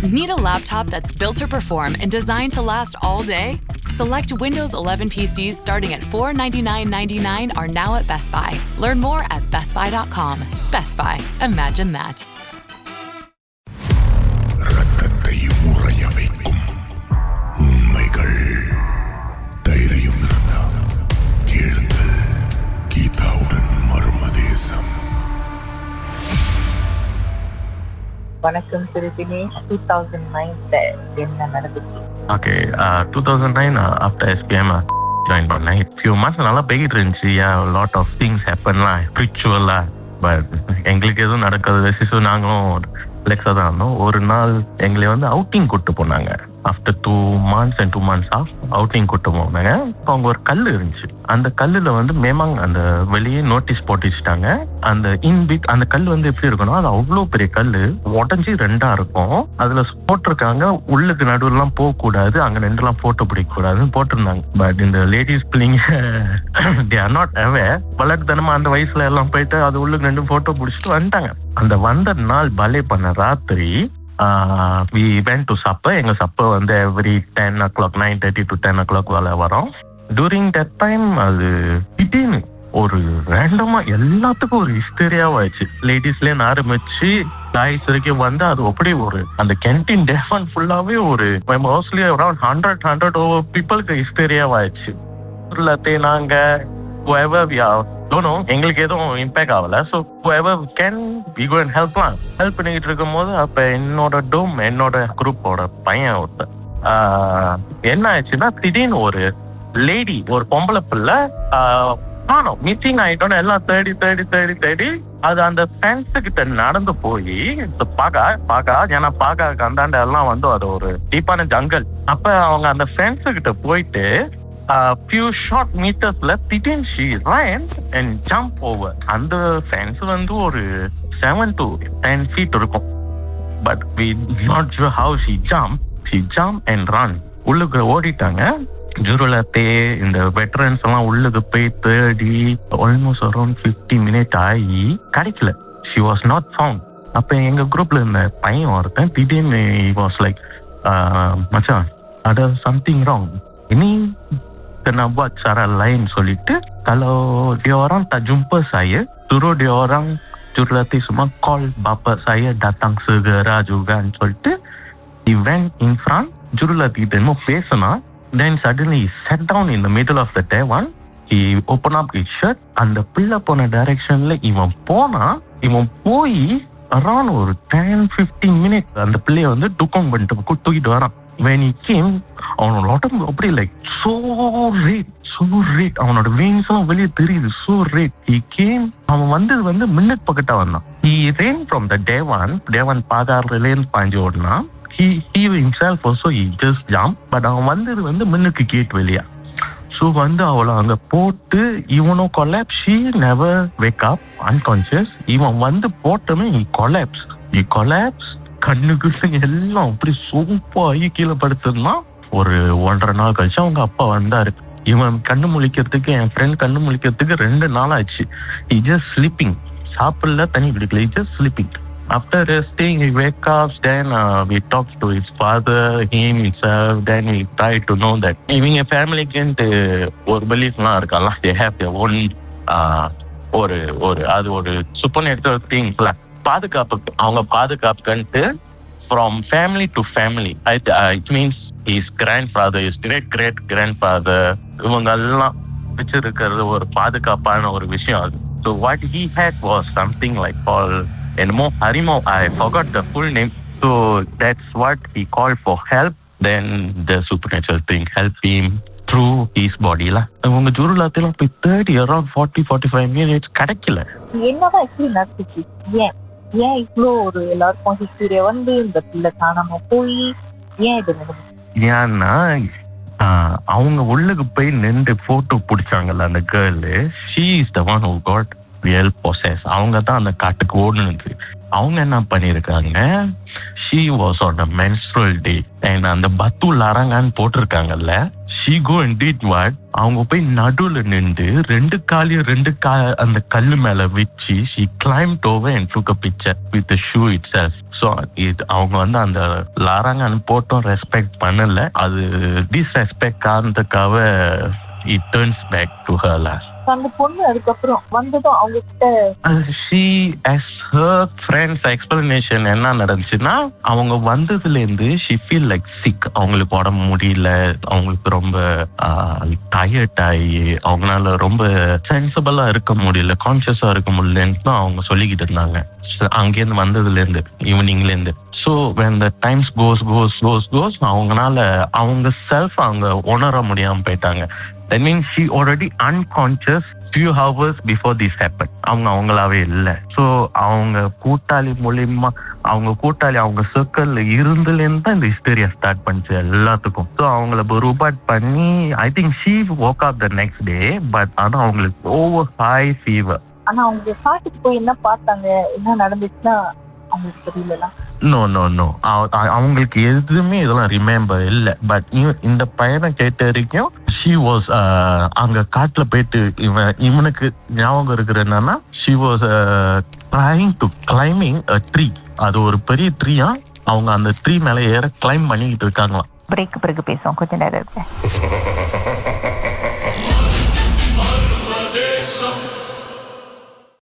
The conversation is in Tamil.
Need a laptop that's built to perform and designed to last all day? Select Windows 11 PCs starting at $499.99 are now at Best Buy. Learn more at bestbuy.com. Best Buy. Imagine that. ரத்தத்தை உறைய வைக்கும் உண்மைகள். தைரியம் இருந்தால் கேளுங்கள். கீதாவுடன் மர்மதேசம். வணக்கம் திருப்பினி. 2009 என்ன நடந்துச்சு? ஓகே, 2009 after SPM join பண்ணேன். few months நல்லா போயிட்டு இருந்துச்சு. lot of things happen spiritual but எங்களுக்கு எதுவும் நடக்காது. சிசு நாங்களும் ரிலாக்ஸாக தான் இருந்தோம். ஒரு நாள் எங்களை அவுட்டிங் கூப்பிட்டு போனாங்க. After 2 months and 2 months of outing கூப்பிட்டு போனாங்க. இப்போ அவங்க ஒரு கல் இருந்துச்சு. அந்த கல்லில் மேமாங் அந்த வெளியே நோட்டீஸ் போட்டு வச்சுட்டாங்க. அந்த இன்பிட் அந்த கல் எப்படி இருக்கணும், அது அவ்வளோ பெரிய கல் உடஞ்சி 2ஆ இருக்கும். அதில் போட்டிருக்காங்க உள்ளுக்கு நடுவுலாம் போகக்கூடாது, அங்கே நின்றுலாம் போட்டோ பிடிக்கக்கூடாதுன்னு போட்டிருந்தாங்க. பட் இந்த லேடிஸ் பிள்ளைங்க தே ஆர் நாட் அவேர். வளர்த்தனமா அந்த வயசுல எல்லாம் போயிட்டு அது உள்ளுக்கு நின்று போட்டோ பிடிச்சிட்டு வந்துட்டாங்க. அந்த வந்த நாள் பலே பண்ண ராத்திரி we went to supper. எங்க supper every 10 o'clock 9:30 to 10 o'clock வரும். during that time அது திடீர்னு ஒரு ரேண்டமா எல்லாத்துக்கும் ஒரு ஹிஸ்டரியாவாச்சு. லேடிஸ்லேன்னு ஆரம்பிச்சு காய்ஸ் வரைக்கும் அது அப்படி ஒரு அந்த கேன்டீன் டெஃபன் ஃபுல்லாவே ஒரு மோஸ்ட்லி அரௌண்ட் 100 over பீப்புளுக்கு ஹிஸ்டரியாவாச்சு. நாங்க whoever we are don't know, எங்களுக்கு எதுவும் இம்பேக்ட் ஆகல. So whoever can we go and help பண்ணிக்கிட்டு இருக்கும் போது அப்ப என்னோட குரூப்போட பையன் ஒருத்தர் என்ன ஆச்சுன்னா திடீர்னு ஒரு லேடி ஒரு பொம்பளை பிள்ளை மிஸ்ஸிங் ஆயிட்டோன்னு எல்லாம் தேடி அது அந்த ஃபென்ஸு கிட்ட நடந்து போய் பாக்கா ஏன்னா பாக்காக்கு அந்தாண்ட எல்லாம் அது ஒரு டீப்பான ஜங்கல். அப்ப அவங்க அந்த ஃபென்ஸு கிட்ட போயிட்டு few short metersல திடீர்னு she ran and jump over. அந்த ஃபென்ஸ் ஒரு 7 to 10 feet இருக்கும். But we not sure how she jumped and run. உள்ளுக்கு ஓடிட்டாங்க. ஜூரலத்தே இந்த வெட்டரன்ஸ் எல்லாம் உள்ளுக்கு போய் தேடி ஆல்மோஸ்ட் அரௌண்ட் 50 minutes ஆகி கிடைக்கல. she was not found. அப்ப எங்க குரூப்ல இருந்த பையன் ஒருத்தன் திடீர்னு he was like மச்சான் ada something wrong. ini kena buat cara lain சொல்லிட்டு kalau dia orang tak jumpa saya suruh dia orang jurulatih semua call bapa saya datang segera juga சொல்லிட்டு he went in front. jurulatih demo பேசனா then suddenly he sat down in the middle of the divan. he open up his shirt. அந்த பிள்ளை போன டைரக்ஷன்ல இவன் போய் அரௌண்ட் ஒரு 10-15 minutes அந்த பிள்ளைய துக்கம் பண்ணிட்டு தூக்கிட்டு வரான். when he came அவனோட உடம்பு அப்படி லைக் so red அவனோட veins எல்லாம் வெளியே தெரியுது. so red he came. அவன் மின்னட் பக்கெட்டா வந்தான். he ran from the devan பாதாரிலேருந்து பாஞ்சு ஓடுனா. he himself also he just jumped. But அவன் மின்னுக்கு கேட் வெளியா. ஸோ அவளை அங்க போட்டு இவனும் collapse. she never wake up unconscious. இவன் போட்டமே he collapse. கண்ணுக்கு எல்லாம் அப்படி சூப்பாகி கீழே படுத்துருந்தான். ஒரு 1.5 நாள் கழிச்சு அவங்க அப்பா வந்தாரு. இவன் கண்ணு முழிக்கிறதுக்கு என் ஃப்ரெண்ட் கண்ணு முழிக்கிறதுக்கு 2 நாள் ஆச்சு. he just sleeping. சாப்பிடல, தண்ணி குடிக்கல, he just sleeping. after resting he wake up. then we talked to his father, him himself. then we try to know that இவங்க ஃபேமிலிக்கு ஒரு பிலீஃப்லாம் இருக்கால, they have their own ஒரு அது ஒரு சூப்பர்நேச்சுரல் திங்ஸ்ல அவங்க பாதுகாப்புக்கு from family to family. it means his grandfather, his great grandfather, இவங்க எல்லாம் வச்சிருக்கிறது ஒரு பாதுகாப்பான ஒரு விஷயம் அது. so what he had was something like called என்னமோ ஹரிமோ, I forgot the full name. so that's what he called for help. then the supernatural thing helped him through his body உங்க ஜூருலாத்திலாம் போய் தேடி around 40-45 minutes கிடைக்கல. என்னதான் இப்படி நடந்துச்சு? ஏன் இவ்வளோ ஒரு எல்லாருக்கும் ஹிஸ்டரியா இந்த பிள்ளை காணாம போய் ஏன் இது நடந்துச்சு? ஏன்னா அவங்க உள்ளுக்கு போய் நின்று போட்டோ பிடிச்சாங்கல்ல அந்த girl. she is the one who got real possess. அவங்க தான் அந்த காட்டுக்கு ஓடுனது. அவங்க என்ன பண்ணிருக்காங்க, she was on a menstrual day and அந்த பத்து லாரங்கான்னு போட்டிருக்காங்கல்ல, she go and did what? அவங்க போய் நடுவுல நின்று அந்த கல்லு மேல வச்சு she climbed over and took a picture with the shoe itself. So அவங்க வந்து அந்த லாராங்கன்னு போட்டும் ரெஸ்பெக்ட் பண்ணல, அது டிஸ்ரெஸ்பெக்ட் காரணத்துக்காக it turns back to her last. அந்த பொண்ணு அதுக்கப்புறம் வந்ததும் அவங்க கிட்ட she as her friends explanation என்ன நடந்துச்சுன்னா, அவங்க வந்ததுல இருந்து she feel like sick, அவங்களுக்கு உடம்பு முடியல, அவங்களுக்கு ரொம்ப டயர்ட் ஆகி அவங்களால ரொம்ப சென்சிபிளா இருக்க முடியல, கான்சியஸா இருக்க முடியலன்னு அவங்க சொல்லிக்கிட்டு இருந்தாங்க அங்கேருந்து வந்ததுல இருந்து ஈவினிங்ல இருந்து. So when the times goes அவங்கனால அவங்க செல்ஃப் அவங்க உணர முடியாம போயிட்டாங்க. That means she already unconscious few hours before this happened. அவங்களாவே இல்லை. ஸோ அவங்க கூட்டாளி மூலியமா அவங்க சர்க்கிள்ல இருந்துலேருந்து தான் இந்த ஹிஸ்டரியா ஸ்டார்ட் பண்ணிச்சு எல்லாத்துக்கும். ஸோ அவங்கள ரிப்போர்ட் பண்ணி I think she woke up the next day, but ஆனா அவங்களுக்கு ஓவர் ஹை ஃபீவர். ஆனா அவங்க காட்டுக்கு போய் என்ன பார்த்தாங்க, என்ன நடந்துச்சுன்னா அவங்களுக்கு தெரியல. நோ அவங்களுக்கு எதுவுமே இதெல்லாம் ரிமெம்பர் இல்லை. பட் இந்த பையனை கேட்ட வரைக்கும் she was அங்க காட்டுல போயிட்டு இவனுக்கு ஞாபகம் இருக்கிற என்னன்னா she was trying to climbing a tree. அது ஒரு பெரிய ட்ரீயா, அவங்க அந்த ட்ரீ மேல ஏற கிளைம் பண்ணிக்கிட்டு இருக்காங்களாம். பிரேக் பிறகு பேசுவோம், கொஞ்ச நேரம் இருக்கு.